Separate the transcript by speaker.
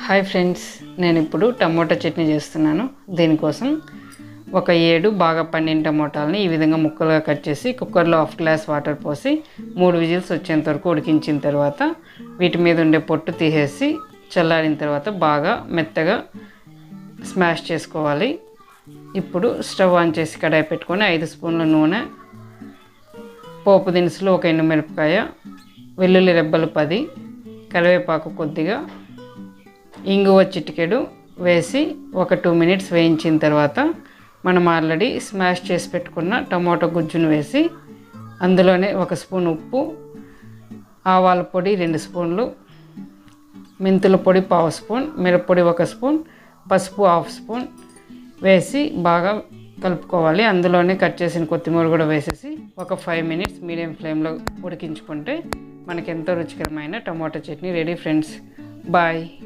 Speaker 1: Hi friends, నేను ఇప్పుడు tomato chutney చేస్తున్నాను. దీనికోసం ఒక 7 బాగా పండిన టమోటాలని ఈ విధంగా ముక్కలుగా కట్ చేసి కుక్కర్లో 1/2 గ్లాస్ వాటర్ పోసి 3 విజిల్స్ వచ్చేంత వరకు ఉడికించిన తర్వాత వీటి మీద ఉండే పొట్టు తీసేసి చల్లారిన తర్వాత బాగా మెత్తగా స్మాష్ చేసుకోవాలి. ఇప్పుడు స్టవ్ ఆన్ చేసి కడాయి పెట్టుకొని 5 స్పూన్ల నూనె, పోపు దినుసులు, ఒక ఎండుమిరపకాయ, వెల్లుల్లి రెబ్బలు 10, కరివేపాకు కొద్దిగా, ఇంగువ చిటికెడు వేసి ఒక 2 మినిట్స్ వేయించిన తర్వాత మనం ఆల్రెడీ స్మాష్ చేసి పెట్టుకున్న టమాటో గుజ్జును వేసి అందులోనే 1 స్పూన్ ఉప్పు, ఆవాల పొడి 2 స్పూన్లు, మెంతుల పొడి 1/2 స్పూన్, మిరప్పొడి 1 స్పూన్, పసుపు 1/2 స్పూన్ వేసి బాగా కలుపుకోవాలి. అందులోనే కట్ చేసిన కొత్తిమీర కూడా వేసేసి ఒక 5 మినిట్స్ మీడియం ఫ్లేమ్లో ఉడికించుకుంటే మనకి ఎంతో రుచికరమైన tomato chutney ready friends. Bye.